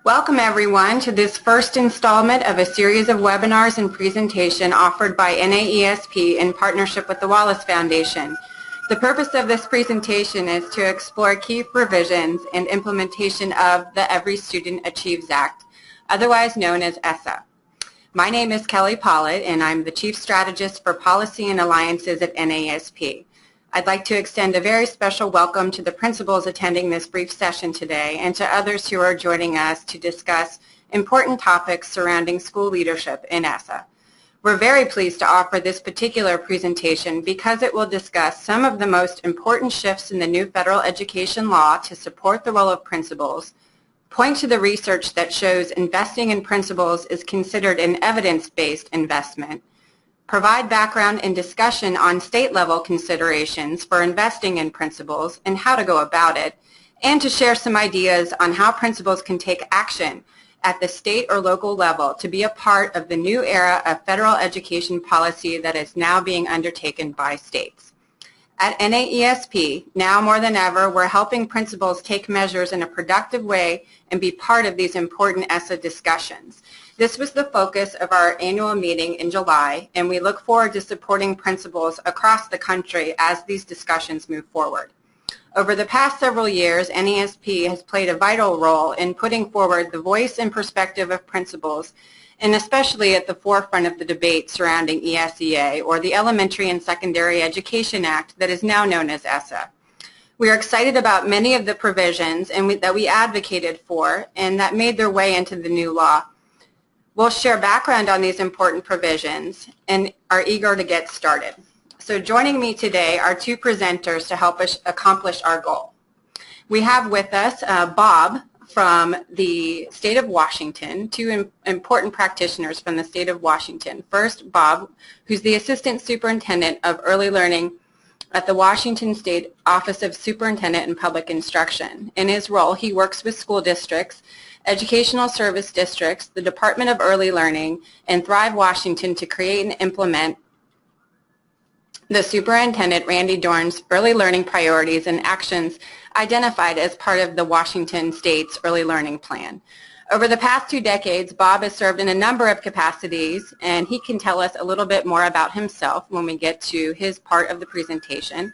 Welcome everyone to this first installment of a series of webinars and presentation offered by NAESP in partnership with the Wallace Foundation. The purpose of this presentation is to explore key provisions and implementation of the Every Student Achieves Act, otherwise known as ESSA. My name is Kelly Pollitt and I'm the Chief Strategist for Policy and Alliances at NAESP. I'd like to extend a very special welcome to the principals attending this brief session today and to others who are joining us to discuss important topics surrounding school leadership in ESSA. We're very pleased to offer this particular presentation because it will discuss some of the most important shifts in the new federal education law to support the role of principals, point to the research that shows investing in principals is considered an evidence-based investment, provide background and discussion on state-level considerations for investing in principals and how to go about it, and to share some ideas on how principals can take action at the state or local level to be a part of the new era of federal education policy that is now being undertaken by states. At NAESP, now more than ever, we're helping principals take measures in a productive way and be part of these important ESSA discussions. This was the focus of our annual meeting in July, and we look forward to supporting principals across the country as these discussions move forward. Over the past several years, NAESP has played a vital role in putting forward the voice and perspective of principals, and especially at the forefront of the debate surrounding ESSA, or the Elementary and Secondary Education Act that is now known as ESSA. We are excited about many of the provisions that we advocated for and that made their way into the new law. We'll share background on these important provisions and are eager to get started. So joining me today are two presenters to help us accomplish our goal. We have with us Bob from the state of Washington, two important practitioners from the state of Washington. First, Bob, who's the Assistant Superintendent of Early Learning at the Washington State Office of Superintendent and Public Instruction. In his role, he works with school districts, educational service districts, the Department of Early Learning, and Thrive Washington to create and implement the Superintendent Randy Dorn's early learning priorities and actions identified as part of the Washington State's Early Learning Plan. Over the past 2 decades, Bob has served in a number of capacities, and he can tell us a little bit more about himself when we get to his part of the presentation.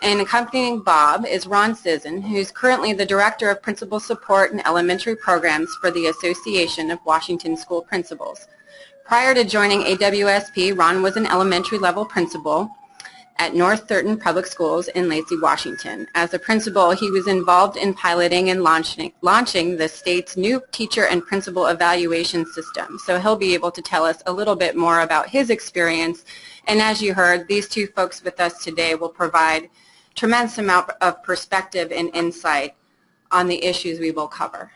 And accompanying Bob is Ron Sisson, who's currently the Director of Principal Support and Elementary Programs for the Association of Washington School Principals. Prior to joining AWSP, Ron was an elementary level principal at North Thurton Public Schools in Lacey, Washington. As a principal, he was involved in piloting and launching the state's new teacher and principal evaluation system. So he'll be able to tell us a little bit more about his experience. And as you heard, these two folks with us today will provide tremendous amount of perspective and insight on the issues we will cover.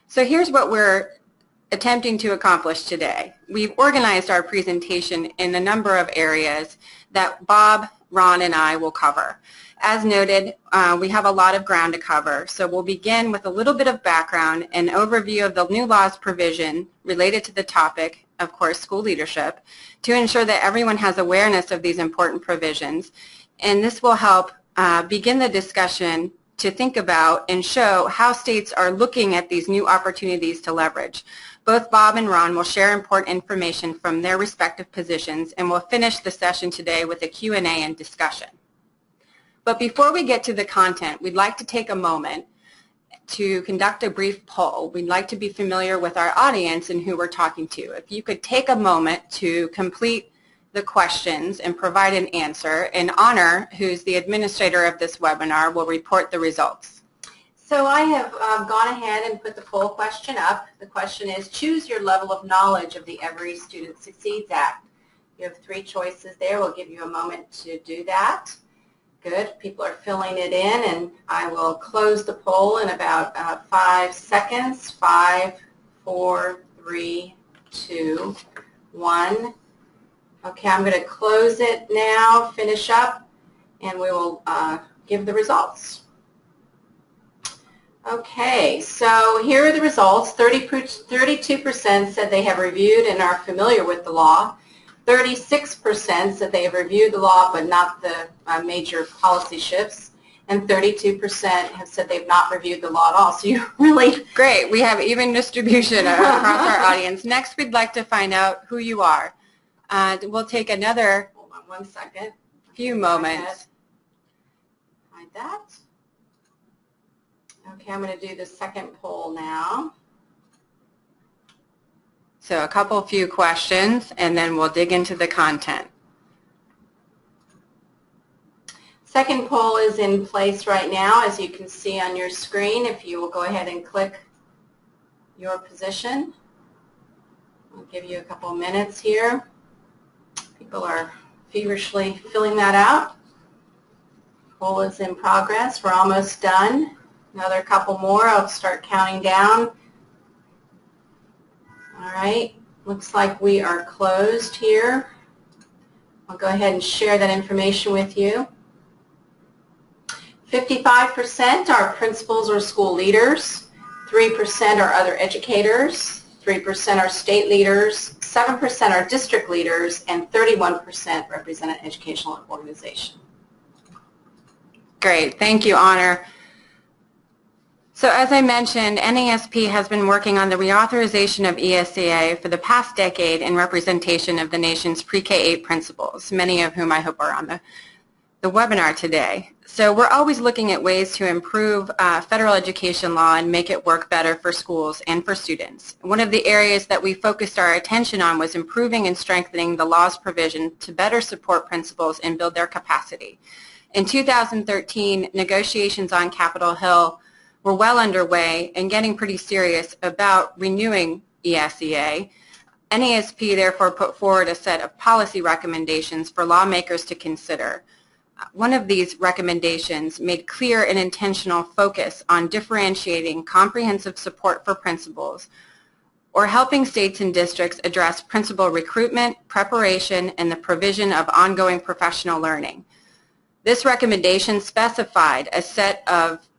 So here's what we're attempting to accomplish today. We've organized our presentation in a number of areas that Bob, Ron, and I will cover. As noted, we have a lot of ground to cover, so we'll begin with a little bit of background and overview of the new law's provision related to the topic, of course, school leadership, to ensure that everyone has awareness of these important provisions. And this will help begin the discussion to think about and show how states are looking at these new opportunities to leverage. Both Bob and Ron will share important information from their respective positions, and we'll finish the session today with a Q&A and discussion. But before we get to the content, we'd like to take a moment to conduct a brief poll. We'd like to be familiar with our audience and who we're talking to. If you could take a moment to complete the questions and provide an answer, and Honor, who's the administrator of this webinar, will report the results. So I have gone ahead and put the poll question up. The question is, choose your level of knowledge of the Every Student Succeeds Act. You have 3 choices there. We'll give you a moment to do that. Good. People are filling it in, and I will close the poll in about 5 seconds. 5, 4, 3, 2, 1. Okay, I'm going to close it now, finish up, and we will give the results. Okay, so here are the results. 32% said they have reviewed and are familiar with the law. 36% said they have reviewed the law but not the major policy shifts. and 32% have said they've not reviewed the law at all. So you really... Great. We have even distribution across our audience. Next, we'd like to find out who you are. We'll take another... Hold on one second. Few moments. Hide that. Okay, I'm going to do the second poll now. So a few questions, and then we'll dig into the content. Second poll is in place right now, as you can see on your screen. If you will go ahead and click your position. I'll give you a couple minutes here. People are feverishly filling that out. Poll is in progress. We're almost done. Another couple more. I'll start counting down. All right. Looks like we are closed here. I'll go ahead and share that information with you. 55% are principals or school leaders, 3% are other educators, 3% are state leaders, 7% are district leaders, and 31% represent an educational organization. Great. Thank you, Honor. So as I mentioned, NASP has been working on the reauthorization of ESSA for the past decade in representation of the nation's pre-K-8 principals, many of whom I hope are on the webinar today. So we're always looking at ways to improve federal education law and make it work better for schools and for students. One of the areas that we focused our attention on was improving and strengthening the law's provision to better support principals and build their capacity. In 2013, negotiations on Capitol Hill were well underway and getting pretty serious about renewing ESSA. NASP therefore put forward a set of policy recommendations for lawmakers to consider. One of these recommendations made clear an intentional focus on differentiating comprehensive support for principals or helping states and districts address principal recruitment, preparation, and the provision of ongoing professional learning. This recommendation specified a set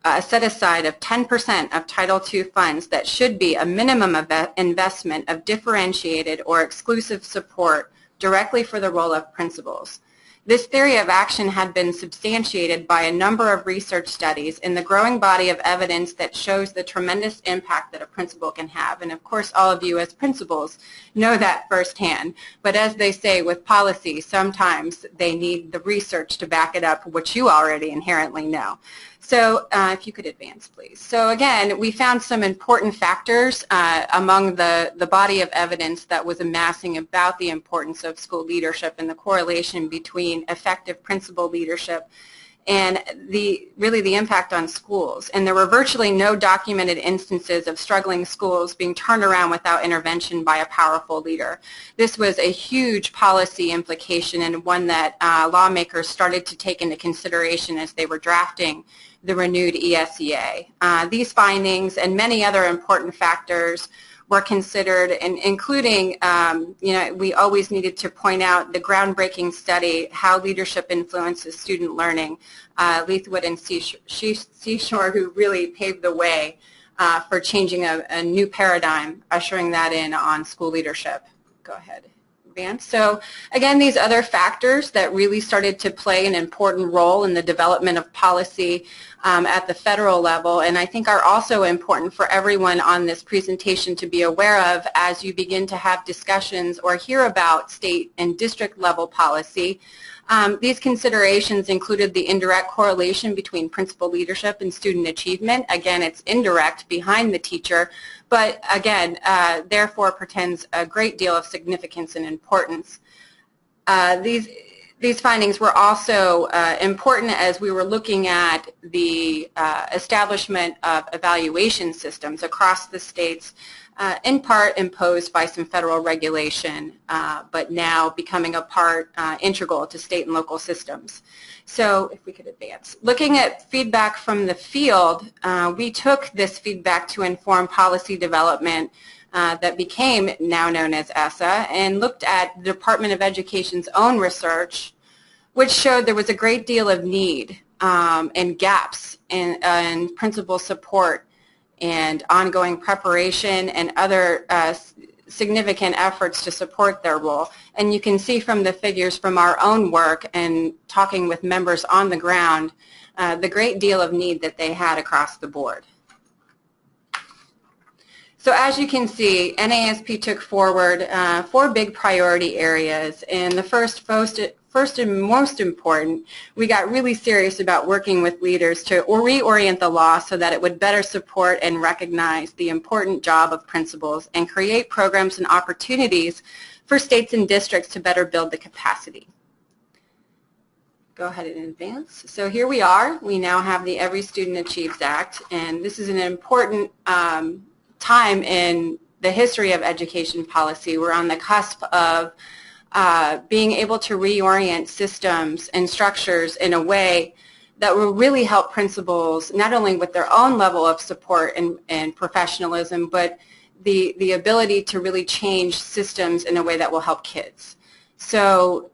aside of 10% of Title II funds that should be a minimum of investment of differentiated or exclusive support directly for the role of principals. This theory of action had been substantiated by a number of research studies in the growing body of evidence that shows the tremendous impact that a principal can have. And of course, all of you as principals know that firsthand. But as they say with policy, sometimes they need the research to back it up, which you already inherently know. So if you could advance, please. So again, we found some important factors among the body of evidence that was amassing about the importance of school leadership and the correlation between effective principal leadership and really the impact on schools. And there were virtually no documented instances of struggling schools being turned around without intervention by a powerful leader. This was a huge policy implication and one that lawmakers started to take into consideration as they were drafting the renewed ESSA. These findings and many other important factors were considered, and including, we always needed to point out the groundbreaking study, How Leadership Influences Student Learning, Leithwood and Seashore, who really paved the way for changing a new paradigm, ushering that in on school leadership. Go ahead, Vance. So again, these other factors that really started to play an important role in the development of policy at the federal level, and I think are also important for everyone on this presentation to be aware of as you begin to have discussions or hear about state and district level policy. These considerations included the indirect correlation between principal leadership and student achievement. Again, it's indirect behind the teacher, but again, therefore portends a great deal of significance and importance. These findings were also important as we were looking at the establishment of evaluation systems across the states, in part imposed by some federal regulation, but now becoming a part integral to state and local systems. So if we could advance. Looking at feedback from the field, we took this feedback to inform policy development that became now known as ESSA, and looked at the Department of Education's own research, which showed there was a great deal of need and gaps in principal support and ongoing preparation and other significant efforts to support their role. And you can see from the figures from our own work and talking with members on the ground the great deal of need that they had across the board. So as you can see, NASP took forward 4 big priority areas, and the first and most important, we got really serious about working with leaders to reorient the law so that it would better support and recognize the important job of principals and create programs and opportunities for states and districts to better build the capacity. Go ahead and advance. So here we are. We now have the Every Student Achieves Act, and this is an important time in the history of education policy. We're on the cusp of being able to reorient systems and structures in a way that will really help principals not only with their own level of support and professionalism, but the ability to really change systems in a way that will help kids. So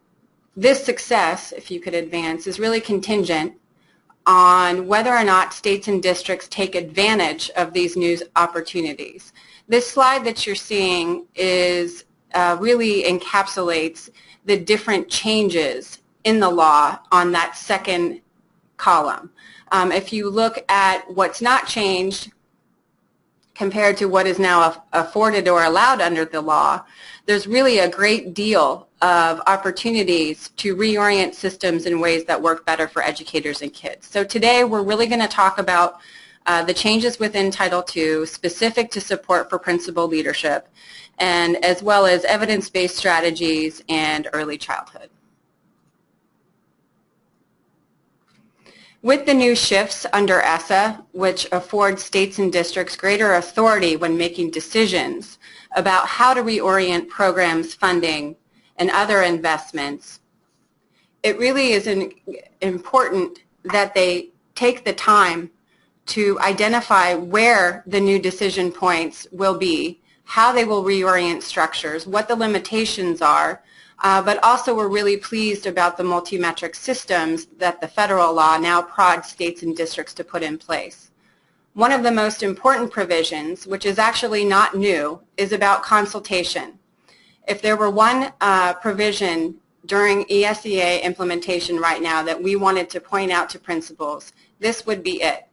this success, if you could advance, is really contingent on whether or not states and districts take advantage of these new opportunities. This slide that you're seeing is really encapsulates the different changes in the law on that second column. If you look at what's not changed compared to what is now afforded or allowed under the law, there's really a great deal of opportunities to reorient systems in ways that work better for educators and kids. So today we're really going to talk about the changes within Title II specific to support for principal leadership, and as well as evidence-based strategies and early childhood. With the new shifts under ESSA, which afford states and districts greater authority when making decisions about how to reorient programs, funding, and other investments, it really is important that they take the time to identify where the new decision points will be, how they will reorient structures, what the limitations are, but also we're really pleased about the multi-metric systems that the federal law now prods states and districts to put in place. One of the most important provisions, which is actually not new, is about consultation. If there were one provision during ESSA implementation right now that we wanted to point out to principals, this would be it.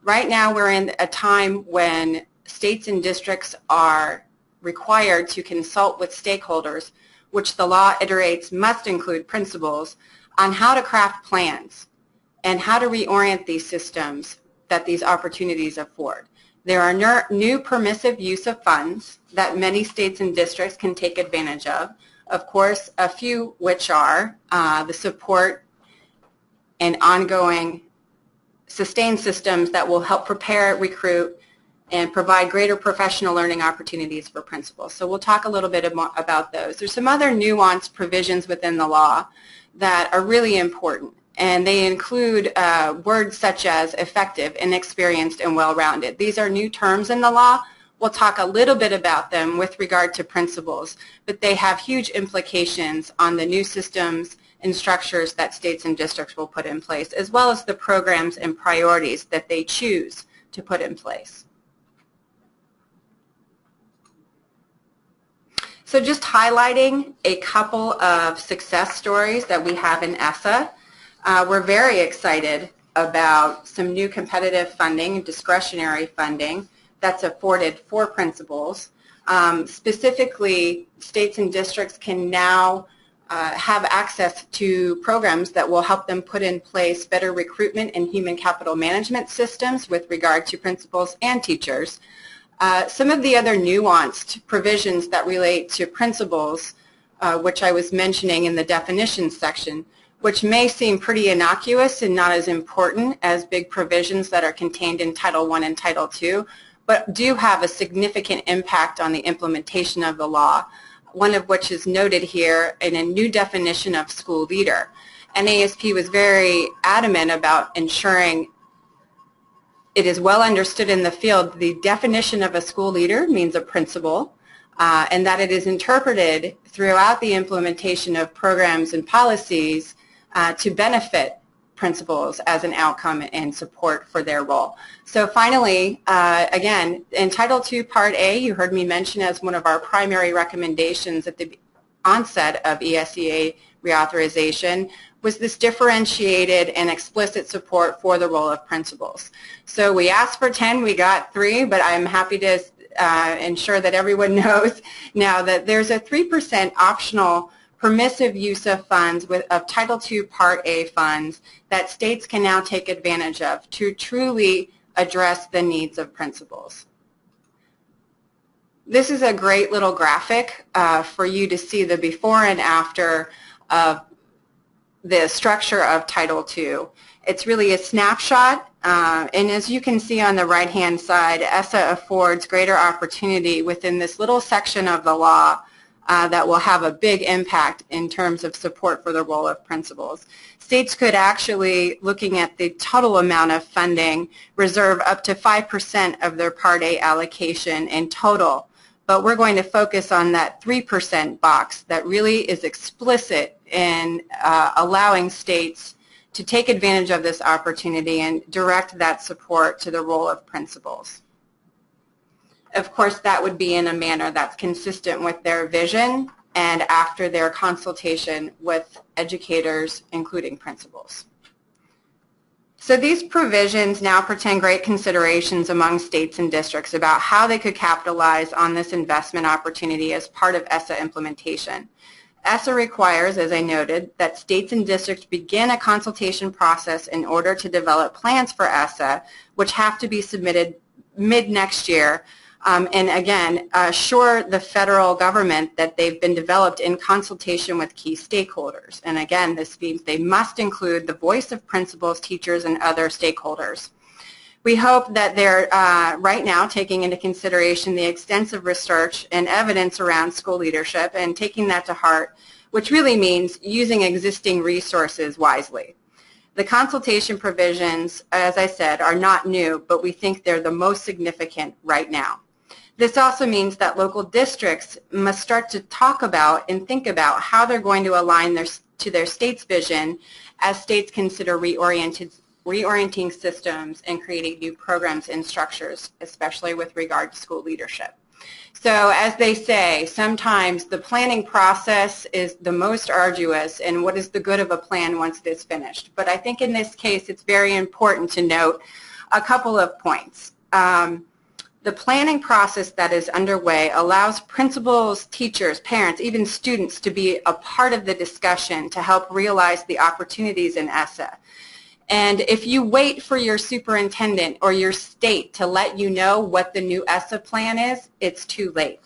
Right now we're in a time when states and districts are required to consult with stakeholders, which the law iterates must include principals, on how to craft plans and how to reorient these systems that these opportunities afford. There are new permissive use of funds that many states and districts can take advantage of. Of course, a few which are the support and ongoing sustained systems that will help prepare, recruit, and provide greater professional learning opportunities for principals. So we'll talk a little bit more about those. There's some other nuanced provisions within the law that are really important, and they include words such as effective, inexperienced, and well-rounded. These are new terms in the law. We'll talk a little bit about them with regard to principals, but they have huge implications on the new systems and structures that states and districts will put in place, as well as the programs and priorities that they choose to put in place. So just highlighting a couple of success stories that we have in ESSA. We're very excited about some new competitive funding, discretionary funding, that's afforded for principals. Specifically, states and districts can now have access to programs that will help them put in place better recruitment and human capital management systems with regard to principals and teachers. Some of the other nuanced provisions that relate to principals, which I was mentioning in the definitions section, which may seem pretty innocuous and not as important as big provisions that are contained in Title I and Title II, but do have a significant impact on the implementation of the law, one of which is noted here in a new definition of school leader. NASP was very adamant about ensuring it is well understood in the field the definition of a school leader means a principal, and that it is interpreted throughout the implementation of programs and policies to benefit principals as an outcome and support for their role. So finally, again, in Title II Part A, you heard me mention as one of our primary recommendations at the onset of ESSA reauthorization was this differentiated and explicit support for the role of principals. So we asked for 10, we got 3, but I'm happy to ensure that everyone knows now that there's a 3% optional permissive use of funds of Title II Part A funds that states can now take advantage of to truly address the needs of principals. This is a great little graphic for you to see the before and after of the structure of Title II. It's really a snapshot, and as you can see on the right-hand side, ESSA affords greater opportunity within this little section of the law that will have a big impact in terms of support for the role of principals. States could actually, looking at the total amount of funding, reserve up to 5% of their Part A allocation in total. But we're going to focus on that 3% box that really is explicit in allowing states to take advantage of this opportunity and direct that support to the role of principals. Of course, that would be in a manner that's consistent with their vision and after their consultation with educators, including principals. So these provisions now present great considerations among states and districts about how they could capitalize on this investment opportunity as part of ESSA implementation. ESSA requires, as I noted, that states and districts begin a consultation process in order to develop plans for ESSA, which have to be submitted mid-next year, and again, assure the federal government that they've been developed in consultation with key stakeholders. And again, this means they must include the voice of principals, teachers, and other stakeholders. We hope that they're right now taking into consideration the extensive research and evidence around school leadership and taking that to heart, which really means using existing resources wisely. The consultation provisions, as I said, are not new, but we think they're the most significant right now. This also means that local districts must start to talk about and think about how they're going to align to their state's vision as states consider reorienting systems and creating new programs and structures, especially with regard to school leadership. So as they say, sometimes the planning process is the most arduous, and what is the good of a plan once it is finished? But I think in this case it's very important to note a couple of points. The planning process that is underway allows principals, teachers, parents, even students to be a part of the discussion to help realize the opportunities in ESSA. And if you wait for your superintendent or your state to let you know what the new ESSA plan is, it's too late.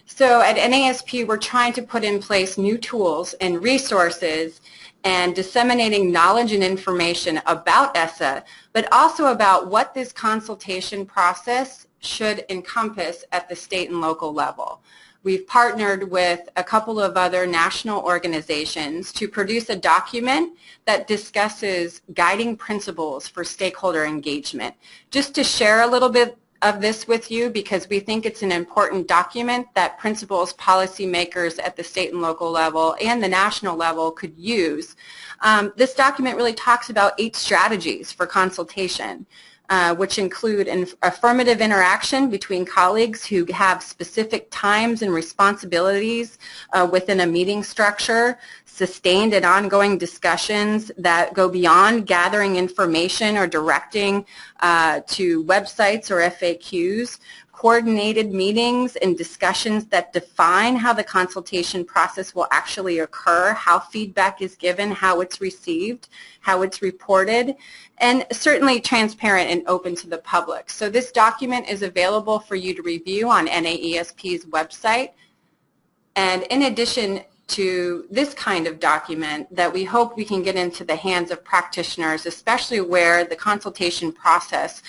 So at NASP, we're trying to put in place new tools and resources and disseminating knowledge and information about ESSA, but also about what this consultation process should encompass at the state and local level. We've partnered with a couple of other national organizations to produce a document that discusses guiding principles for stakeholder engagement. Just to share a little bit of this with you, because we think it's an important document that principals, policymakers at the state and local level and the national level could use. This document really talks about 8 strategies for consultation, which include an affirmative interaction between colleagues who have specific times and responsibilities within a meeting structure, sustained and ongoing discussions that go beyond gathering information or directing to websites or FAQs, coordinated meetings and discussions that define how the consultation process will actually occur, how feedback is given, how it's received, how it's reported, and certainly transparent and open to the public. So this document is available for you to review on NAESP's website. And in addition to this kind of document that we hope we can get into the hands of practitioners, especially where the consultation process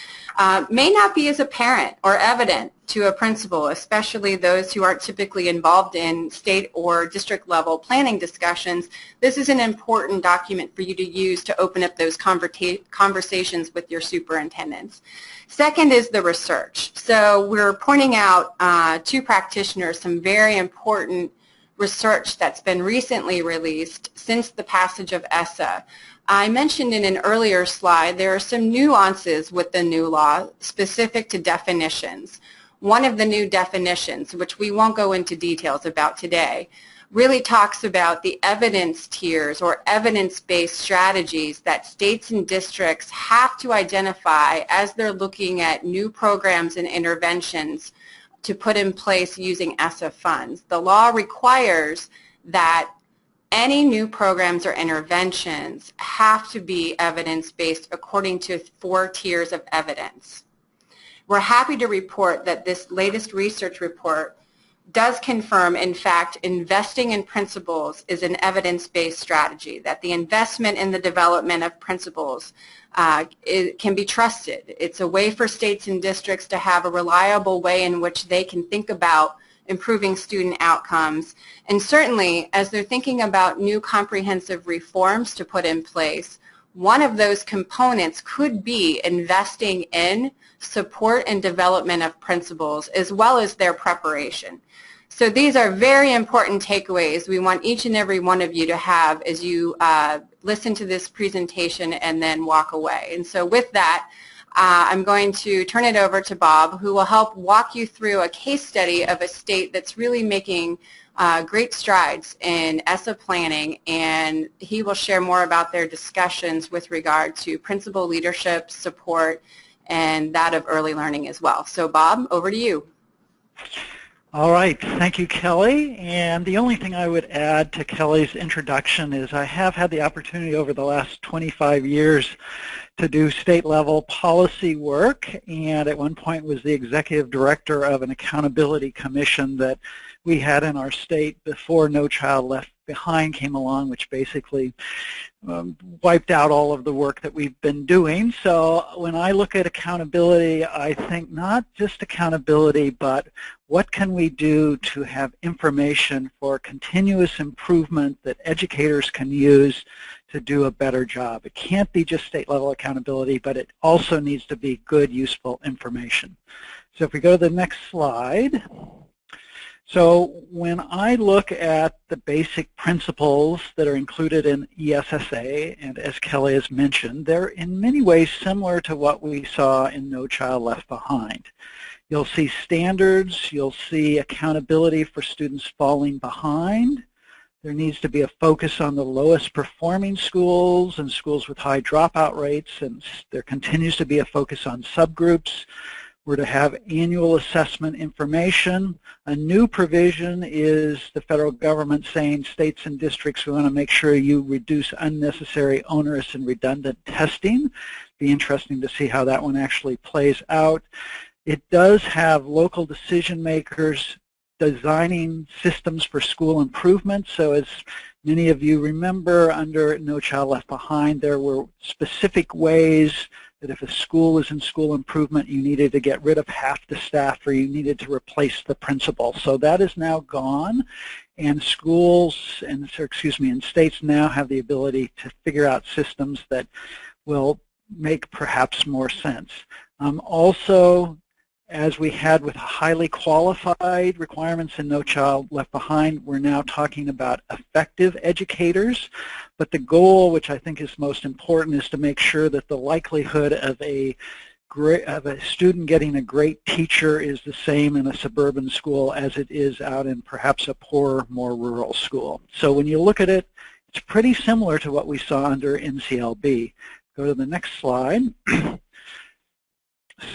may not be as apparent or evident to a principal, especially those who aren't typically involved in state or district level planning discussions. This is an important document for you to use to open up those conversations with your superintendents. Second is the research. So we're pointing out to practitioners some very important research that's been recently released since the passage of ESSA. I mentioned in an earlier slide there are some nuances with the new law specific to definitions. One of the new definitions, which we won't go into details about today, really talks about the evidence tiers or evidence-based strategies that states and districts have to identify as they're looking at new programs and interventions to put in place using ESSA funds. The law requires that any new programs or interventions have to be evidence-based according to 4 tiers of evidence. We're happy to report that this latest research report does confirm, in fact, investing in principals is an evidence-based strategy, that the investment in the development of principals can be trusted. It's a way for states and districts to have a reliable way in which they can think about improving student outcomes. And certainly, as they're thinking about new comprehensive reforms to put in place, one of those components could be investing in support and development of principals as well as their preparation. So these are very important takeaways we want each and every one of you to have as you listen to this presentation and then walk away. And so with that, I'm going to turn it over to Bob, who will help walk you through a case study of a state that's really making great strides in ESSA planning, and he will share more about their discussions with regard to principal leadership, support, and that of early learning as well. So Bob, over to you. All right, thank you, Kelly. And the only thing I would add to Kelly's introduction is I have had the opportunity over the last 25 years to do state-level policy work, and at one point was the executive director of an accountability commission that we had in our state before No Child Left Behind came along, which basically wiped out all of the work that we've been doing. So when I look at accountability, I think not just accountability, but what can we do to have information for continuous improvement that educators can use to do a better job. It can't be just state-level accountability, but it also needs to be good, useful information. So if we go to the next slide. So when I look at the basic principles that are included in ESSA, and as Kelly has mentioned, they're in many ways similar to what we saw in No Child Left Behind. You'll see standards, you'll see accountability for students falling behind. There needs to be a focus on the lowest performing schools and schools with high dropout rates, and there continues to be a focus on subgroups. We're to have annual assessment information. A new provision is the federal government saying states and districts, we want to make sure you reduce unnecessary, onerous, and redundant testing. Be interesting to see how that one actually plays out. It does have local decision makers designing systems for school improvement. So as many of you remember, under No Child Left Behind, there were specific ways that if a school was in school improvement, you needed to get rid of half the staff or you needed to replace the principal. So that is now gone, and schools and states now have the ability to figure out systems that will make perhaps more sense. Also, as we had with highly qualified requirements in No Child Left Behind, we're now talking about effective educators. But the goal, which I think is most important, is to make sure that the likelihood of a student getting a great teacher is the same in a suburban school as it is out in perhaps a poorer, more rural school. So when you look at it, it's pretty similar to what we saw under NCLB. Go to the next slide.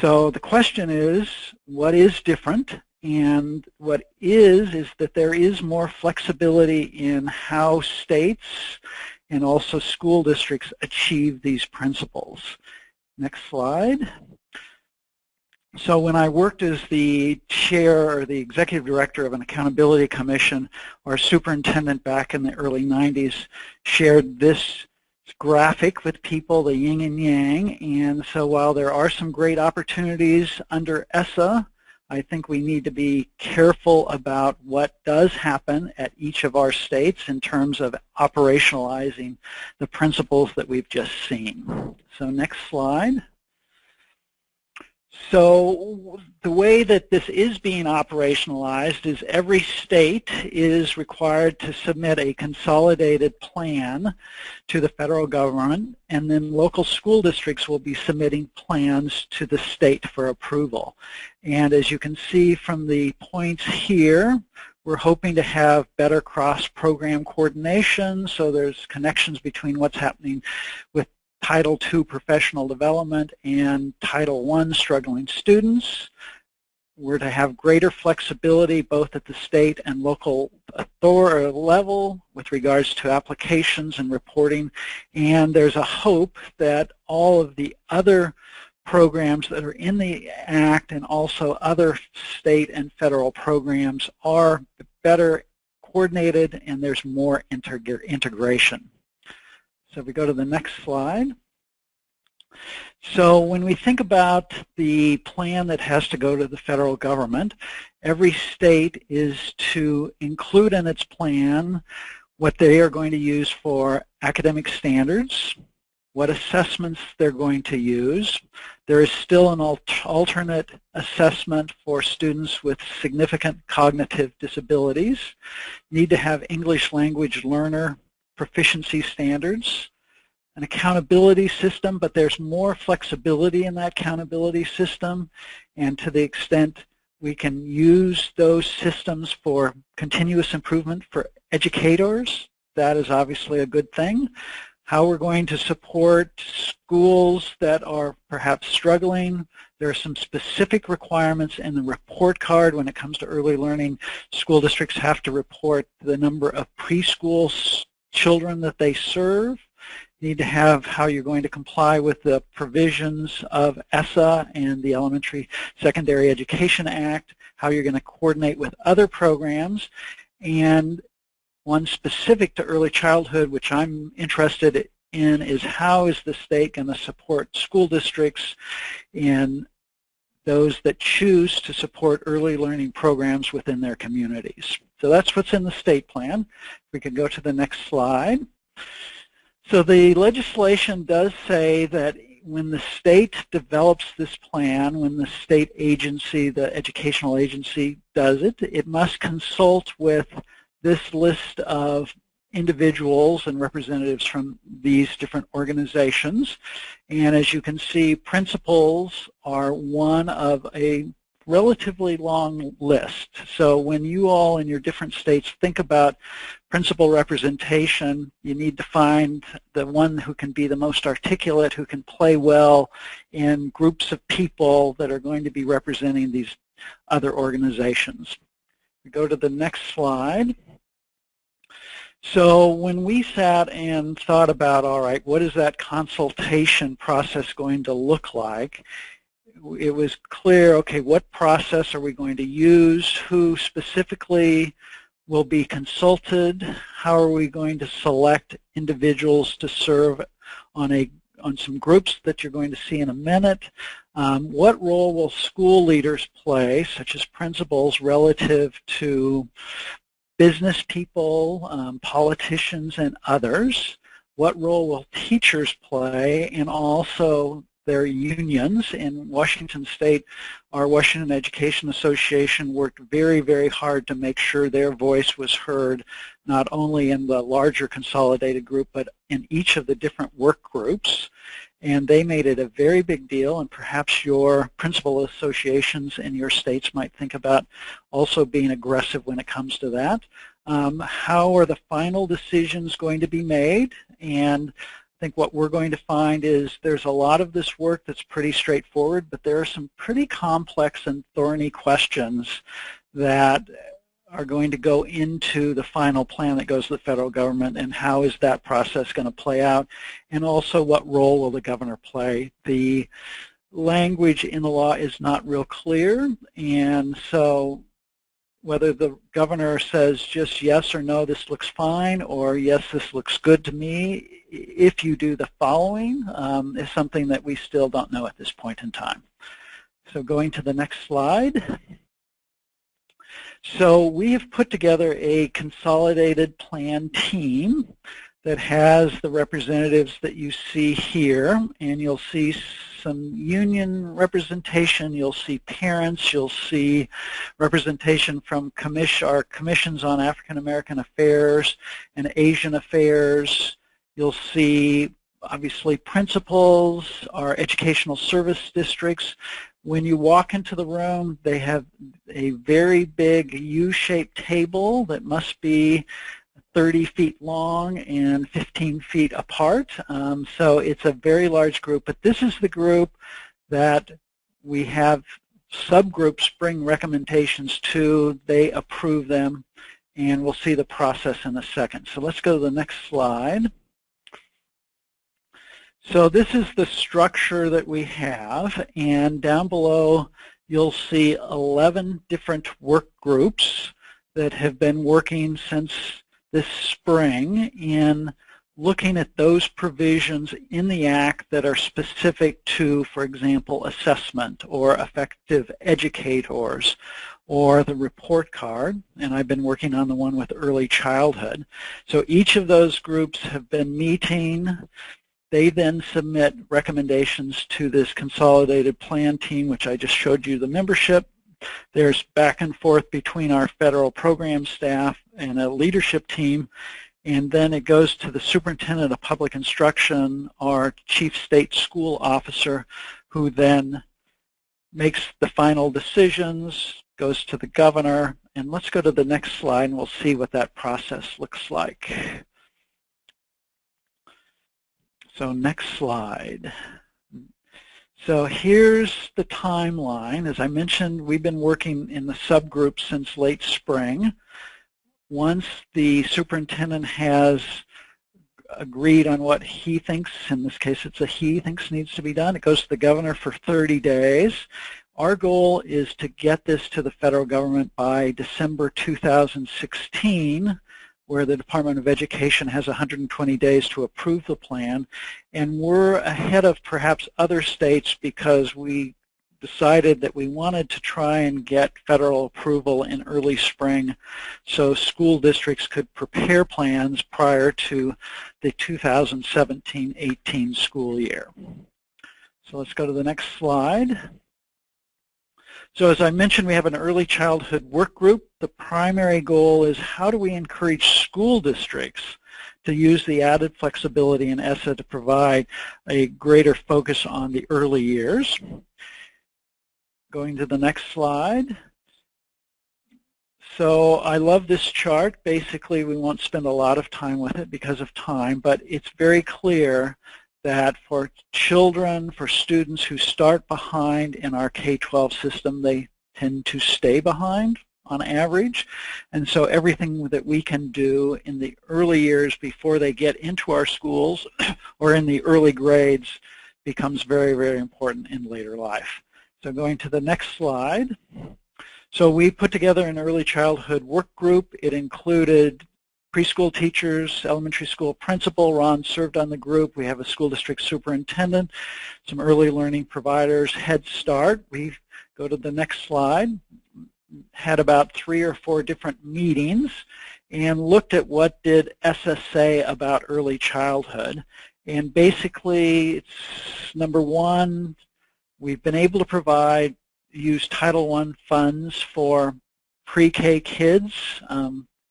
So the question is, what is different? And what is that there is more flexibility in how states and also school districts achieve these principles. Next slide. So when I worked as the chair or the executive director of an accountability commission, our superintendent back in the early 90s shared this graphic with people, the yin and yang. And so while there are some great opportunities under ESSA, I think we need to be careful about what does happen at each of our states in terms of operationalizing the principles that we've just seen. So next slide. So the way that this is being operationalized is every state is required to submit a consolidated plan to the federal government, and then local school districts will be submitting plans to the state for approval. And as you can see from the points here, We're hoping to have better cross-program coordination, so there's connections between what's happening with Title II professional development and Title I struggling students. We're to have greater flexibility both at the state and local authority level with regards to applications and reporting, and there's a hope that all of the other programs that are in the Act and also other state and federal programs are better coordinated and there's more integration. So if we go to the next slide. So when we think about the plan that has to go to the federal government, every state is to include in its plan what they are going to use for academic standards, what assessments they're going to use. There is still an alternate assessment for students with significant cognitive disabilities. Need to have English language learner proficiency standards, an accountability system, but there's more flexibility in that accountability system, and to the extent we can use those systems for continuous improvement for educators, that is obviously a good thing. How we're going to support schools that are perhaps struggling. There are some specific requirements in the report card when it comes to early learning. School districts have to report the number of preschool children that they serve. You need to have how you're going to comply with the provisions of ESSA and the Elementary Secondary Education Act, how you're going to coordinate with other programs, and one specific to early childhood, which I'm interested in, is how is the state going to support school districts in those that choose to support early learning programs within their communities. So that's what's in the state plan. We can go to the next slide. So the legislation does say that when the state develops this plan, when the state agency, the educational agency does it, it must consult with this list of individuals and representatives from these different organizations. And as you can see, principals are one of a relatively long list. So when you all in your different states think about principal representation, you need to find the one who can be the most articulate, who can play well in groups of people that are going to be representing these other organizations. We go to the next slide. So when we sat and thought about, all right, what is that consultation process going to look like, it was clear, okay, what process are we going to use? Who specifically will be consulted? How are we going to select individuals to serve on some groups that you're going to see in a minute? What role will school leaders play, such as principals, relative to business people, politicians, and others? What role will teachers play, and also their unions? In Washington State, our Washington Education Association worked very, very hard to make sure their voice was heard, not only in the larger consolidated group, but in each of the different work groups. And they made it a very big deal, and perhaps your principal associations in your states might think about also being aggressive when it comes to that. How are the final decisions going to be made? And I think what we're going to find is there's a lot of this work that's pretty straightforward, but there are some pretty complex and thorny questions that are going to go into the final plan that goes to the federal government, and how is that process going to play out, and also what role will the governor play. The language in the law is not real clear, and so whether the governor says just yes or no, this looks fine, or yes, this looks good to me, if you do the following, is something that we still don't know at this point in time. So going to the next slide. So we have put together a consolidated plan team that has the representatives that you see here, and you'll see some union representation, you'll see parents, you'll see representation from our commissions on African American Affairs and Asian Affairs. You'll see obviously principals, our educational service districts. When you walk into the room, they have a very big U-shaped table that must be 30 feet long and 15 feet apart. So it's a very large group, but this is the group that we have subgroups bring recommendations to. They approve them, and we'll see the process in a second. So let's go to the next slide. So this is the structure that we have, and down below you'll see 11 different work groups that have been working since this spring in looking at those provisions in the Act that are specific to, for example, assessment or effective educators or the report card, and I've been working on the one with early childhood. So each of those groups have been meeting. They then submit recommendations to this consolidated plan team, which I just showed you the membership. There's back and forth between our federal program staff and a leadership team, and then it goes to the superintendent of public instruction, our chief state school officer, who then makes the final decisions, goes to the governor, and let's go to the next slide and we'll see what that process looks like. So next slide. So here's the timeline. As I mentioned, we've been working in the subgroup since late spring. Once the superintendent has agreed on what he thinks, in this case it's a he thinks needs to be done, it goes to the governor for 30 days. Our goal is to get this to the federal government by December 2016, where the Department of Education has 120 days to approve the plan. And we're ahead of perhaps other states because we decided that we wanted to try and get federal approval in early spring so school districts could prepare plans prior to the 2017-18 school year. So let's go to the next slide. So as I mentioned, we have an early childhood work group. The primary goal is how do we encourage school districts to use the added flexibility in ESSA to provide a greater focus on the early years. Going to the next slide. So I love this chart. Basically, we won't spend a lot of time with it because of time, but it's very clear that for children, for students who start behind in our K-12 system, they tend to stay behind on average. And so everything that we can do in the early years before they get into our schools or in the early grades becomes very, very important in later life. So going to the next slide. So we put together an early childhood work group. It included preschool teachers, elementary school principal. Ron served on the group. We have a school district superintendent, some early learning providers, Head Start. We go to the next slide. Had about 3 or 4 different meetings and looked at what did ESSA say about early childhood. And basically, it's number one, we've been able to use Title I funds for pre-K kids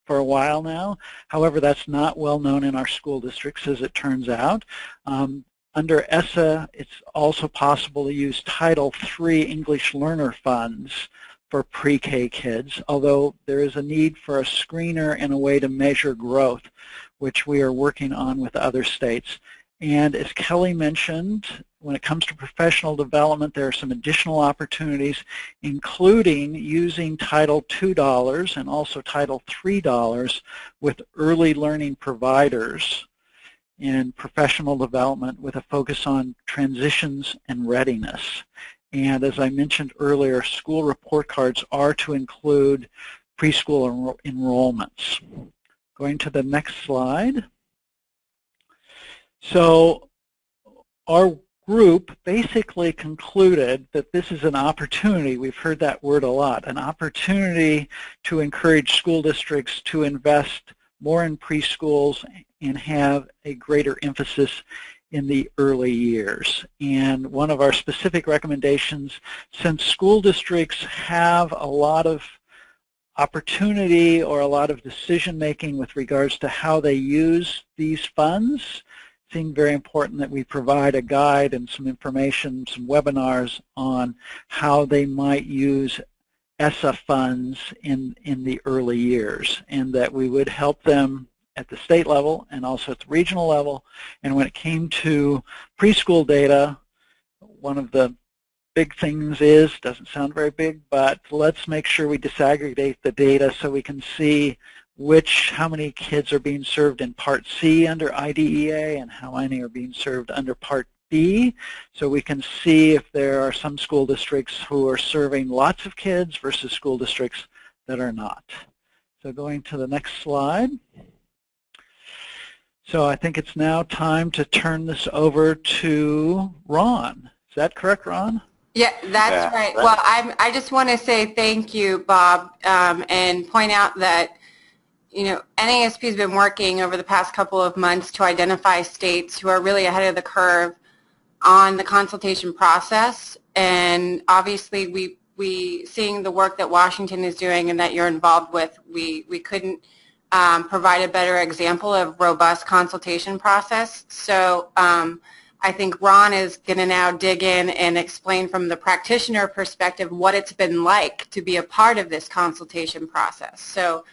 for a while now. However, that's not well known in our school districts, as it turns out. Under ESSA, it's also possible to use Title III English learner funds for pre-K kids, although there is a need for a screener and a way to measure growth, which we are working on with other states. And as Kelly mentioned, when it comes to professional development, there are some additional opportunities, including using Title II dollars and also Title III dollars with early learning providers in professional development with a focus on transitions and readiness. And as I mentioned earlier, school report cards are to include preschool enrollments. Going to the next slide. So our group basically concluded that this is an opportunity, we've heard that word a lot, an opportunity to encourage school districts to invest more in preschools and have a greater emphasis in the early years. And one of our specific recommendations, since school districts have a lot of opportunity or a lot of decision making with regards to how they use these funds, it seemed very important that we provide a guide and some information, some webinars on how they might use ESSA funds in the early years, and that we would help them at the state level and also at the regional level. And when it came to preschool data, one of the big things is, doesn't sound very big, but let's make sure we disaggregate the data so we can see how many kids are being served in Part C under IDEA and how many are being served under Part B, so we can see if there are some school districts who are serving lots of kids versus school districts that are not. So going to the next slide. So I think it's now time to turn this over to Ron. Is that correct, Ron? Yeah, that's right. Well, I just want to say thank you, Bob, and point out that NASP has been working over the past couple of months to identify states who are really ahead of the curve on the consultation process, and obviously we seeing the work that Washington is doing and that you're involved with, we couldn't provide a better example of robust consultation process. So I think Ron is going to now dig in and explain from the practitioner perspective what it's been like to be a part of this consultation process. So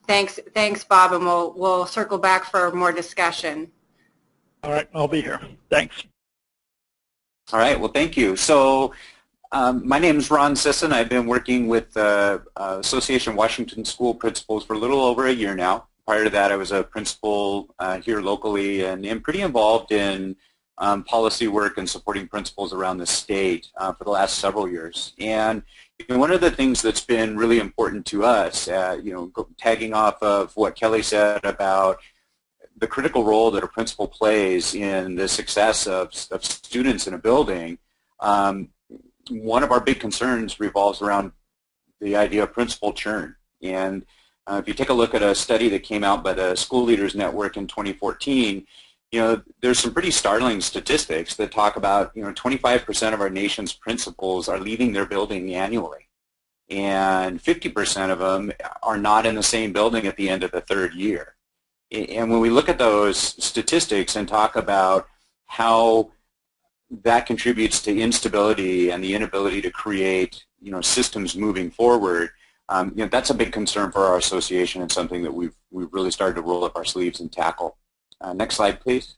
thanks, Bob, and we'll circle back for more discussion. All right, I'll be here. Thanks. All right, well, thank you. So my name is Ron Sisson. I've been working with the Association of Washington School Principals for a little over a year now. Prior to that, I was a principal here locally and pretty involved in policy work and supporting principals around the state for the last several years. And one of the things that's been really important to us, tagging off of what Kelly said about the critical role that a principal plays in the success of students in a building, one of our big concerns revolves around the idea of principal churn. And if you take a look at a study that came out by the School Leaders Network in 2014, there's some pretty startling statistics that talk about, 25% of our nation's principals are leaving their building annually, and 50% of them are not in the same building at the end of the third year. And when we look at those statistics and talk about how that contributes to instability and the inability to create, systems moving forward, that's a big concern for our association and something that we've really started to roll up our sleeves and tackle. Next slide, please.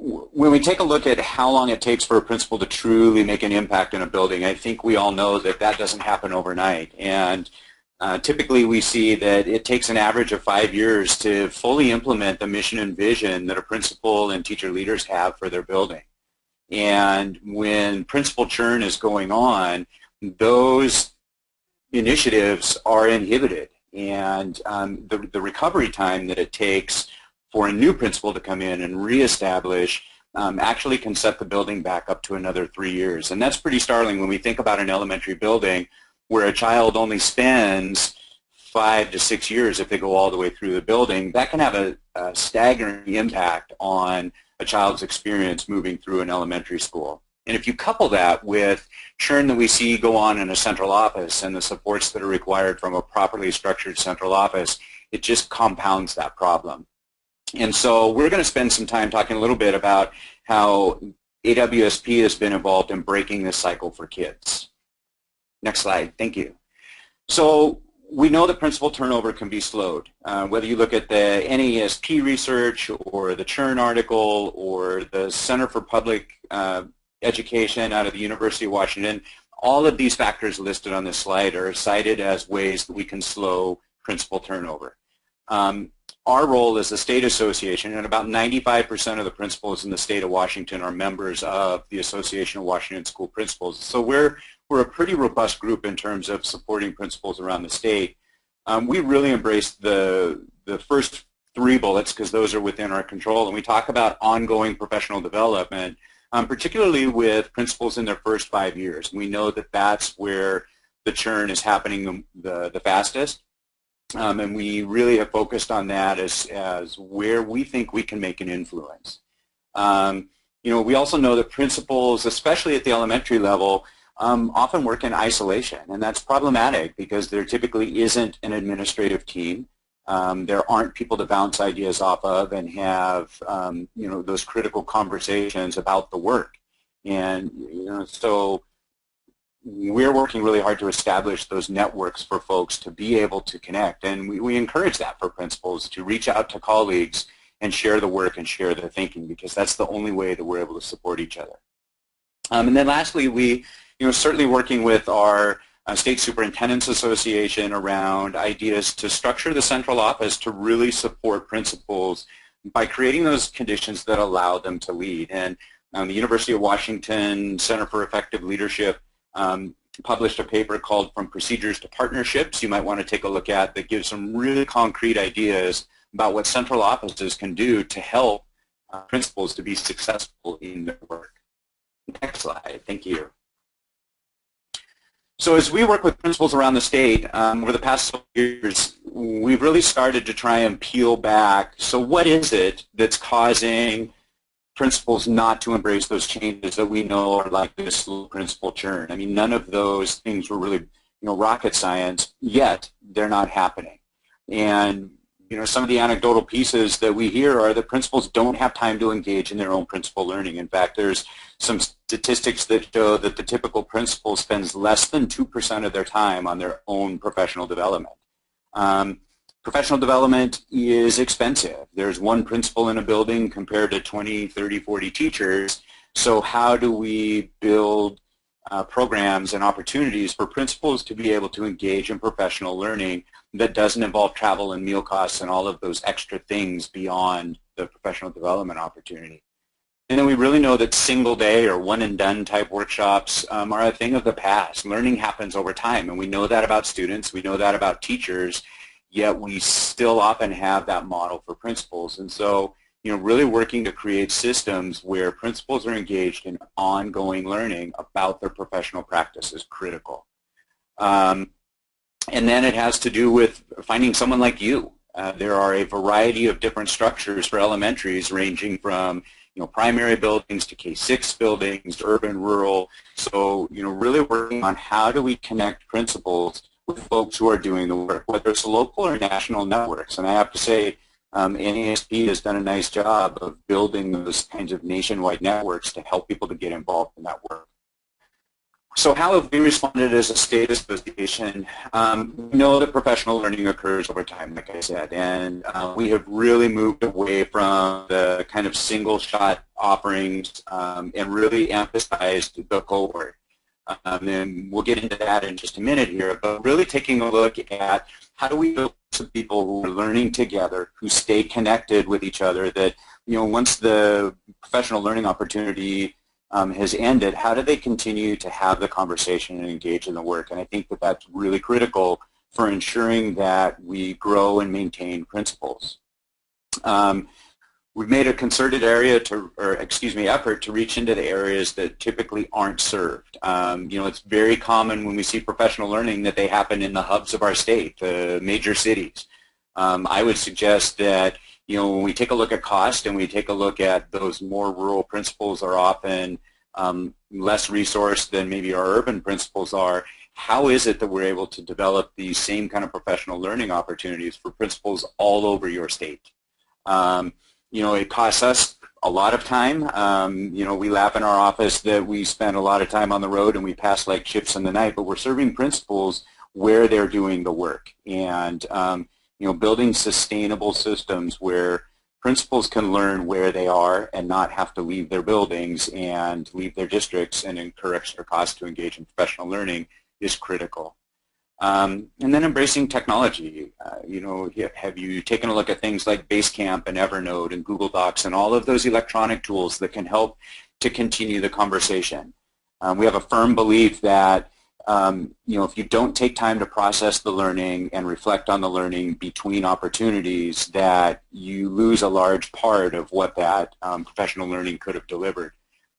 When we take a look at how long it takes for a principal to truly make an impact in a building, I think we all know that that doesn't happen overnight. And typically we see that it takes an average of 5 years to fully implement the mission and vision that a principal and teacher leaders have for their building. And when principal churn is going on, those initiatives are inhibited. And the recovery time that it takes for a new principal to come in and reestablish actually can set the building back up to another 3 years. And that's pretty startling when we think about an elementary building where a child only spends 5 to 6 years if they go all the way through the building. That can have a staggering impact on a child's experience moving through an elementary school. And if you couple that with churn that we see go on in a central office and the supports that are required from a properly structured central office, it just compounds that problem. And so we're going to spend some time talking a little bit about how AWSP has been involved in breaking this cycle for kids. Next slide. Thank you. So we know that principal turnover can be slowed. Whether you look at the NASP research or the churn article or the Center for Public Education out of the University of Washington, all of these factors listed on this slide are cited as ways that we can slow principal turnover. Our role as a state association, and about 95% of the principals in the state of Washington are members of the Association of Washington School Principals. So we're a pretty robust group in terms of supporting principals around the state. We really embrace the first 3 bullets because those are within our control, and we talk about ongoing professional development, particularly with principals in their first 5 years. We know that that's where the churn is happening the fastest. And we really have focused on that as where we think we can make an influence. We also know that principals, especially at the elementary level, often work in isolation, and that's problematic because there typically isn't an administrative team. There aren't people to bounce ideas off of and have those critical conversations about the work. And so we're working really hard to establish those networks for folks to be able to connect. And we encourage that for principals to reach out to colleagues and share the work and share their thinking, because that's the only way that we're able to support each other. And then lastly, we certainly working with our State Superintendents Association around ideas to structure the central office to really support principals by creating those conditions that allow them to lead. And the University of Washington Center for Effective Leadership published a paper called From Procedures to Partnerships you might want to take a look at, that gives some really concrete ideas about what central offices can do to help principals to be successful in their work. Next slide. Thank you. So as we work with principals around the state, over the past several years, we've really started to try and peel back. So what is it that's causing principals not to embrace those changes that we know are like this slow principal churn? I mean, none of those things were really, rocket science, yet they're not happening. And some of the anecdotal pieces that we hear are that principals don't have time to engage in their own principal learning. In fact, there's some statistics that show that the typical principal spends less than 2% of their time on their own professional development. Professional development is expensive. There's one principal in a building compared to 20, 30, 40 teachers. So how do we build programs and opportunities for principals to be able to engage in professional learning that doesn't involve travel and meal costs and all of those extra things beyond the professional development opportunity? And then we really know that single day or one and done type workshops are a thing of the past. Learning happens over time, and we know that about students, we know that about teachers, yet we still often have that model for principals. And so, really working to create systems where principals are engaged in ongoing learning about their professional practice is critical. And then it has to do with finding someone like you. There are a variety of different structures for elementaries, ranging from primary buildings to K-6 buildings, urban, rural. So really working on how do we connect principals with folks who are doing the work, whether it's local or national networks. And I have to say, NASP has done a nice job of building those kinds of nationwide networks to help people to get involved in that work. So how have we responded as a state association? We know that professional learning occurs over time, like I said, and we have really moved away from the kind of single-shot offerings and really emphasized the cohort. And we'll get into that in just a minute here, but really taking a look at how do we build some people who are learning together, who stay connected with each other, that once the professional learning opportunity has ended, how do they continue to have the conversation and engage in the work? And I think that that's really critical for ensuring that we grow and maintain principals. We've made a concerted effort to reach into the areas that typically aren't served. It's very common when we see professional learning that they happen in the hubs of our state, the major cities. I would suggest that when we take a look at cost and we take a look at those more rural principals are often less resourced than maybe our urban principals are, how is it that we're able to develop these same kind of professional learning opportunities for principals all over your state? It costs us a lot of time. We laugh in our office that we spend a lot of time on the road and we pass like ships in the night, but we're serving principals where they're doing the work. And building sustainable systems where principals can learn where they are and not have to leave their buildings and leave their districts and incur extra costs to engage in professional learning is critical. And then embracing technology. Have you taken a look at things like Basecamp and Evernote and Google Docs and all of those electronic tools that can help to continue the conversation? We have a firm belief that if you don't take time to process the learning and reflect on the learning between opportunities, that you lose a large part of what that professional learning could have delivered.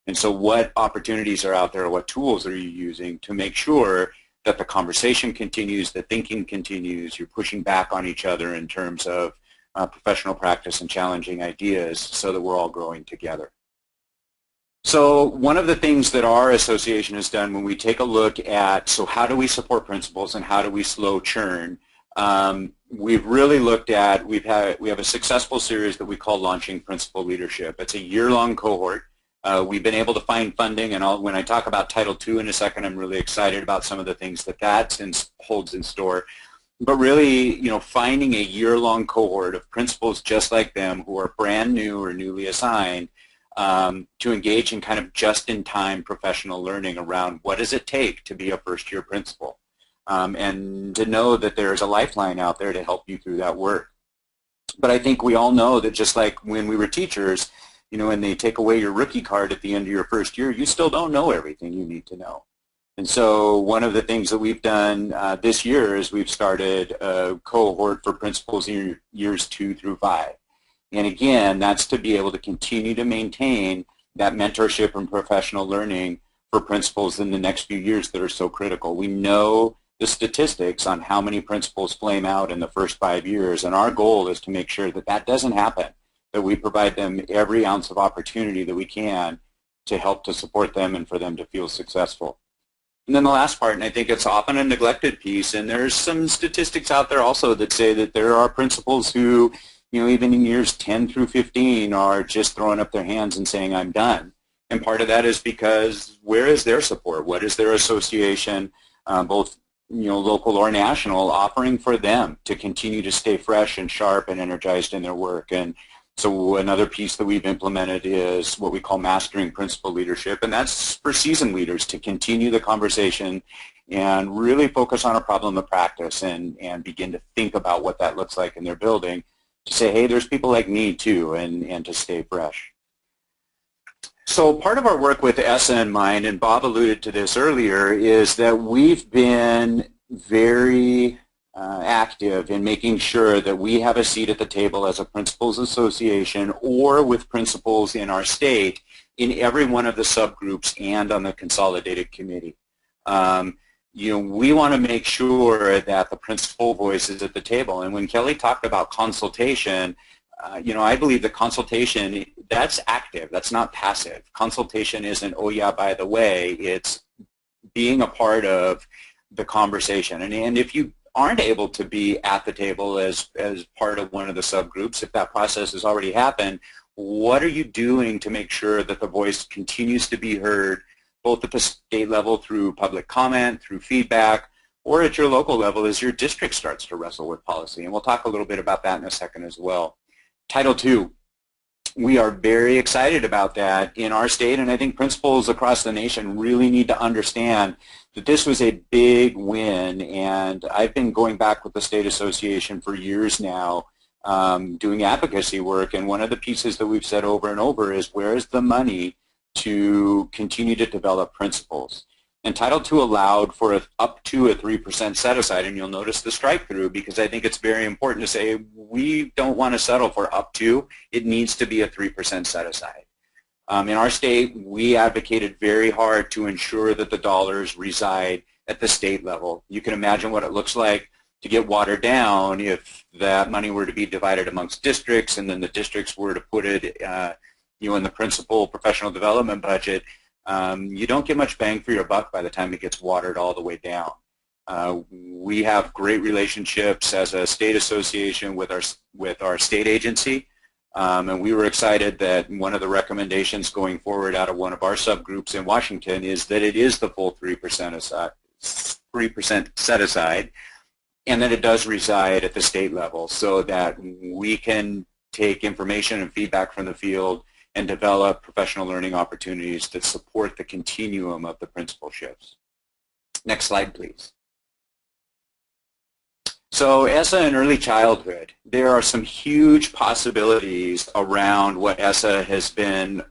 And so what opportunities are out there, what tools are you using to make sure that the conversation continues, the thinking continues, you're pushing back on each other in terms of professional practice and challenging ideas so that we're all growing together. So one of the things that our association has done when we take a look at, so how do we support principals and how do we slow churn, we've really looked at, we have a successful series that we call Launching Principal Leadership. It's a year-long cohort. We've been able to find funding, and when I talk about Title II in a second, I'm really excited about some of the things that holds in store. But really, finding a year-long cohort of principals just like them who are brand new or newly assigned to engage in kind of just-in-time professional learning around what does it take to be a first-year principal, and to know that there's a lifeline out there to help you through that work. But I think we all know that just like when we were teachers, when they take away your rookie card at the end of your first year, you still don't know everything you need to know. And so one of the things that we've done this year is we've started a cohort for principals in years 2 through 5. And again, that's to be able to continue to maintain that mentorship and professional learning for principals in the next few years that are so critical. We know the statistics on how many principals flame out in the first 5 years, and our goal is to make sure that that doesn't happen, that we provide them every ounce of opportunity that we can to help to support them and for them to feel successful. And then the last part, and I think it's often a neglected piece, and there's some statistics out there also that say that there are principals who, even in years 10 through 15 are just throwing up their hands and saying, I'm done. And part of that is because where is their support? What is their association, both local or national, offering for them to continue to stay fresh and sharp and energized in their work? And so another piece that we've implemented is what we call Mastering Principal Leadership, and that's for seasoned leaders to continue the conversation and really focus on a problem of practice and begin to think about what that looks like in their building, to say, hey, there's people like me too, and to stay fresh. So part of our work with ESSA in mind, and Bob alluded to this earlier, is that we've been very active in making sure that we have a seat at the table as a principals association or with principals in our state in every one of the subgroups and on the consolidated committee. We want to make sure that the principal voice is at the table. And when Kelly talked about consultation, I believe that consultation, that's active, that's not passive. Consultation isn't, oh yeah, by the way, it's being a part of the conversation. And if you aren't able to be at the table as part of one of the subgroups, if that process has already happened, what are you doing to make sure that the voice continues to be heard, both at the state level through public comment, through feedback, or at your local level as your district starts to wrestle with policy? And we'll talk a little bit about that in a second as well. Title II. We are very excited about that in our state, and I think principals across the nation really need to understand that this was a big win, and I've been going back with the State Association for years now doing advocacy work, and one of the pieces that we've said over and over is where is the money to continue to develop principals? And Title II allowed for up to a 3% set-aside, and you'll notice the strike-through because I think it's very important to say we don't want to settle for up to. It needs to be a 3% set-aside. In our state, we advocated very hard to ensure that the dollars reside at the state level. You can imagine what it looks like to get watered down if that money were to be divided amongst districts and then the districts were to put it in the principal professional development budget. You don't get much bang for your buck by the time it gets watered all the way down. We have great relationships as a state association with our state agency, and we were excited that one of the recommendations going forward out of one of our subgroups in Washington is that it is the full 3% set aside, and that it does reside at the state level so that we can take information and feedback from the field and develop professional learning opportunities that support the continuum of the principalships. Next slide, please. So ESSA in early childhood, there are some huge possibilities around what ESSA has been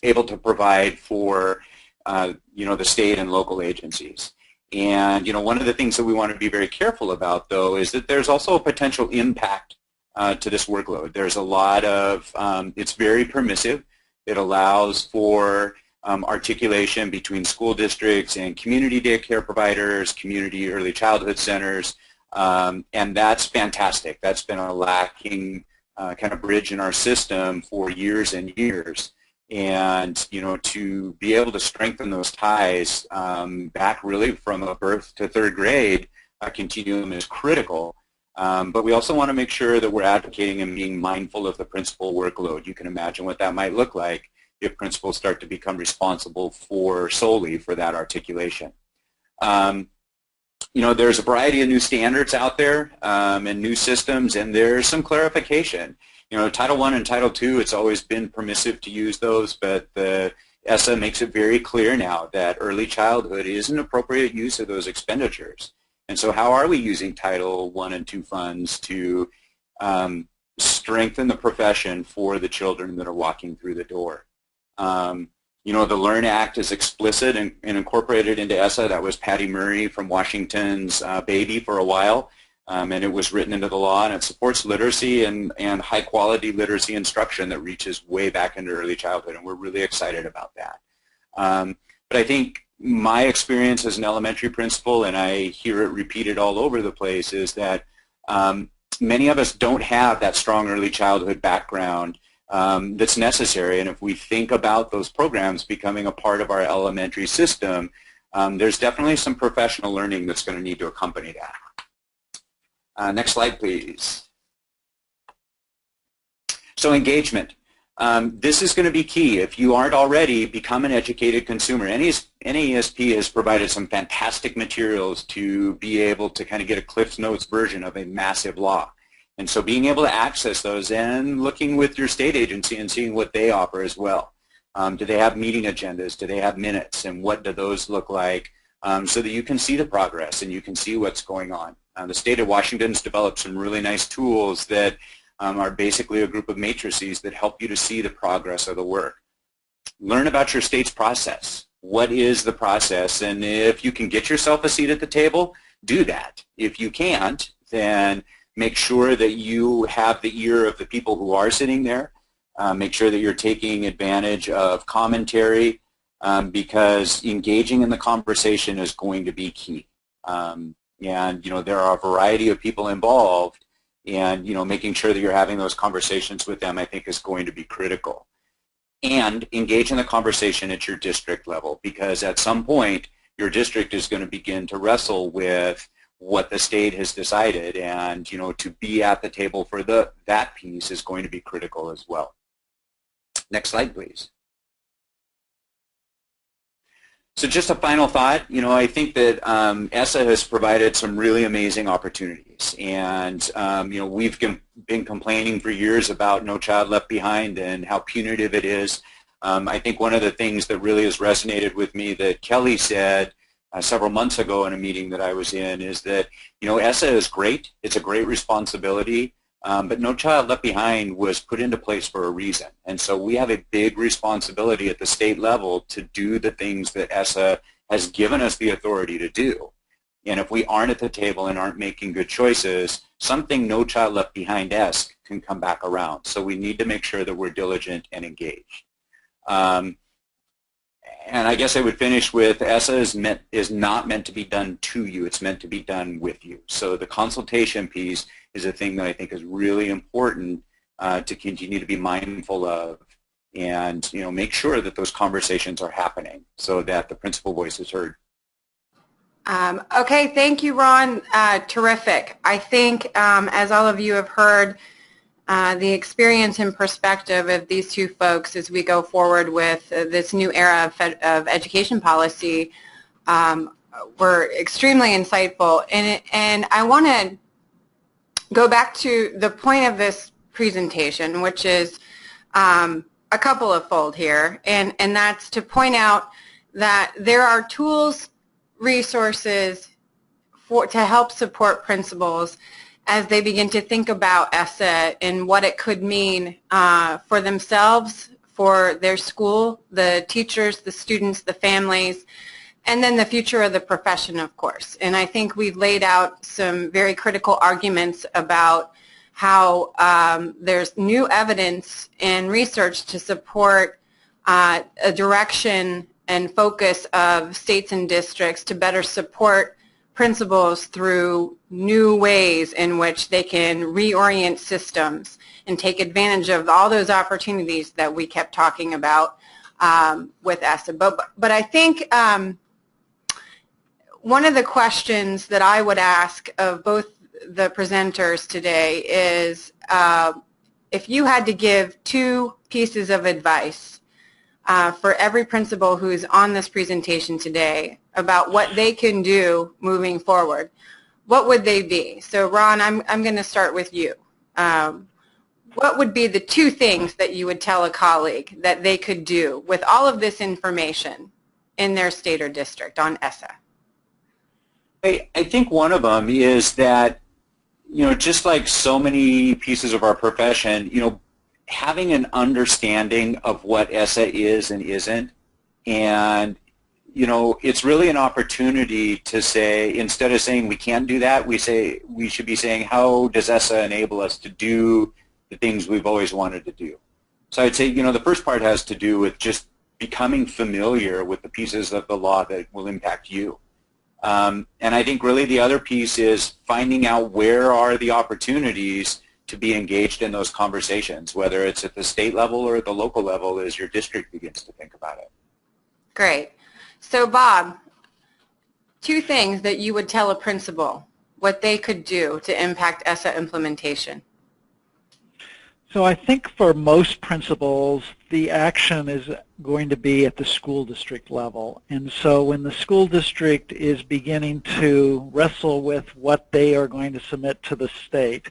able to provide for the state and local agencies. And one of the things that we want to be very careful about, though, is that there's also a potential impact to this workload. There's a lot of, it's very permissive. It allows for articulation between school districts and community daycare providers, community early childhood centers, and that's fantastic. That's been a lacking kind of bridge in our system for years and years. And, to be able to strengthen those ties back really from a birth to third grade continuum is critical. But we also want to make sure that we're advocating and being mindful of the principal workload. You can imagine what that might look like if principals start to become responsible solely for that articulation. You know, there's a variety of new standards out there and new systems, and there's some clarification. You know, Title I and Title II, it's always been permissive to use those, but the ESSA makes it very clear now that early childhood is an appropriate use of those expenditures. And so how are we using Title I and II funds to strengthen the profession for the children that are walking through the door? You know, the LEARN Act is explicit and incorporated into ESSA. That was Patty Murray from Washington's baby for a while, and it was written into the law, and it supports literacy and high-quality literacy instruction that reaches way back into early childhood, and we're really excited about that. But I think my experience as an elementary principal, and I hear it repeated all over the place, is that many of us don't have that strong early childhood background that's necessary, and if we think about those programs becoming a part of our elementary system, there's definitely some professional learning that's going to need to accompany that. Next slide, please. So engagement. This is going to be key. If you aren't already, become an educated consumer. NAESP has provided some fantastic materials to be able to kind of get a Cliff's Notes version of a massive law. And so being able to access those and looking with your state agency and seeing what they offer as well. Do they have meeting agendas? Do they have minutes? And what do those look like so that you can see the progress and you can see what's going on. The state of Washington's developed some really nice tools that are basically a group of matrices that help you to see the progress of the work. Learn about your state's process. What is the process? And if you can get yourself a seat at the table, do that. If you can't, then make sure that you have the ear of the people who are sitting there. Make sure that you're taking advantage of commentary because engaging in the conversation is going to be key. And, you know, there are a variety of people involved, and, you know, making sure that you're having those conversations with them, I think, is going to be critical. And engage in the conversation at your district level, because at some point, your district is going to begin to wrestle with what the state has decided, and, you know, to be at the table for that piece is going to be critical as well. Next slide, please. So just a final thought, you know, I think that ESSA has provided some really amazing opportunities, and, you know, we've been complaining for years about No Child Left Behind and how punitive it is. I think one of the things that really has resonated with me that Kelly said several months ago in a meeting that I was in is that, you know, ESSA is great. It's a great responsibility, but No Child Left Behind was put into place for a reason. And so we have a big responsibility at the state level to do the things that ESSA has given us the authority to do. And if we aren't at the table and aren't making good choices, something No Child Left Behind-esque can come back around. So we need to make sure that we're diligent and engaged. And I guess I would finish with ESSA is not meant to be done to you. It's meant to be done with you. So the consultation piece is a thing that I think is really important to continue to be mindful of, and, you know, make sure that those conversations are happening so that the principal voice is heard. Okay, thank you, Ron. Terrific. I think, as all of you have heard, the experience and perspective of these two folks as we go forward with this new era of education policy were extremely insightful. And I want to go back to the point of this presentation, which is a couple of fold here, and that's to point out that there are tools, resources to help support principals as they begin to think about ESSA and what it could mean for themselves, for their school, the teachers, the students, the families, and then the future of the profession, of course. And I think we've laid out some very critical arguments about how there's new evidence and research to support a direction and focus of states and districts to better support principals through new ways in which they can reorient systems and take advantage of all those opportunities that we kept talking about with ESSA. But I think one of the questions that I would ask of both the presenters today is if you had to give 2 pieces of advice for every principal who's on this presentation today about what they can do moving forward, what would they be? So Ron, I'm going to start with you. What would be the 2 things that you would tell a colleague that they could do with all of this information in their state or district on ESSA? I think one of them is that, just like so many pieces of our profession, having an understanding of what ESSA is and isn't, and it's really an opportunity to say, instead of saying we can't do that, we should be saying, how does ESSA enable us to do the things we've always wanted to do? So I'd say, the first part has to do with just becoming familiar with the pieces of the law that will impact you. And I think really the other piece is finding out where are the opportunities to be engaged in those conversations, whether it's at the state level or at the local level as your district begins to think about it. Great. So Bob, 2 things that you would tell a principal what they could do to impact ESSA implementation. So I think for most principals, the action is going to be at the school district level. And so when the school district is beginning to wrestle with what they are going to submit to the state,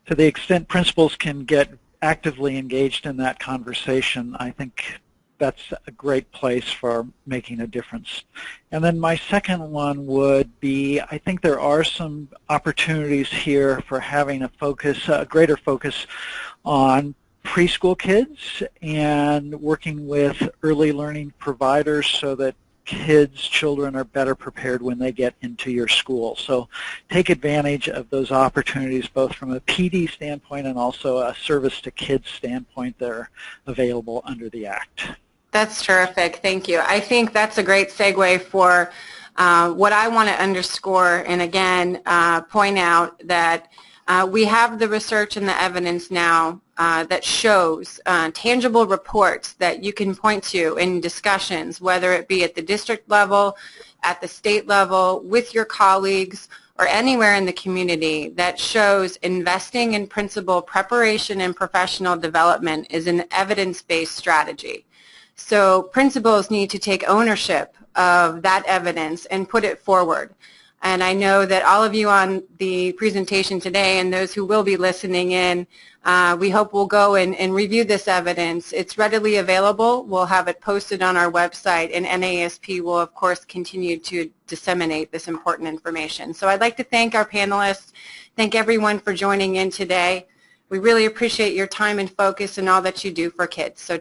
to the extent principals can get actively engaged in that conversation, I think that's a great place for making a difference. And then my second one would be, I think there are some opportunities here for having a greater focus on preschool kids and working with early learning providers so that children are better prepared when they get into your school. So take advantage of those opportunities both from a PD standpoint and also a service to kids standpoint that are available under the Act. That's terrific. Thank you. I think that's a great segue for what I want to underscore and again point out that we have the research and the evidence now that shows tangible reports that you can point to in discussions, whether it be at the district level, at the state level, with your colleagues, or anywhere in the community that shows investing in principal preparation and professional development is an evidence-based strategy. So principals need to take ownership of that evidence and put it forward. And I know that all of you on the presentation today and those who will be listening in, we hope will go and review this evidence. It's readily available. We'll have it posted on our website, and NAESP will, of course, continue to disseminate this important information. So I'd like to thank our panelists, thank everyone for joining in today. We really appreciate your time and focus and all that you do for kids. So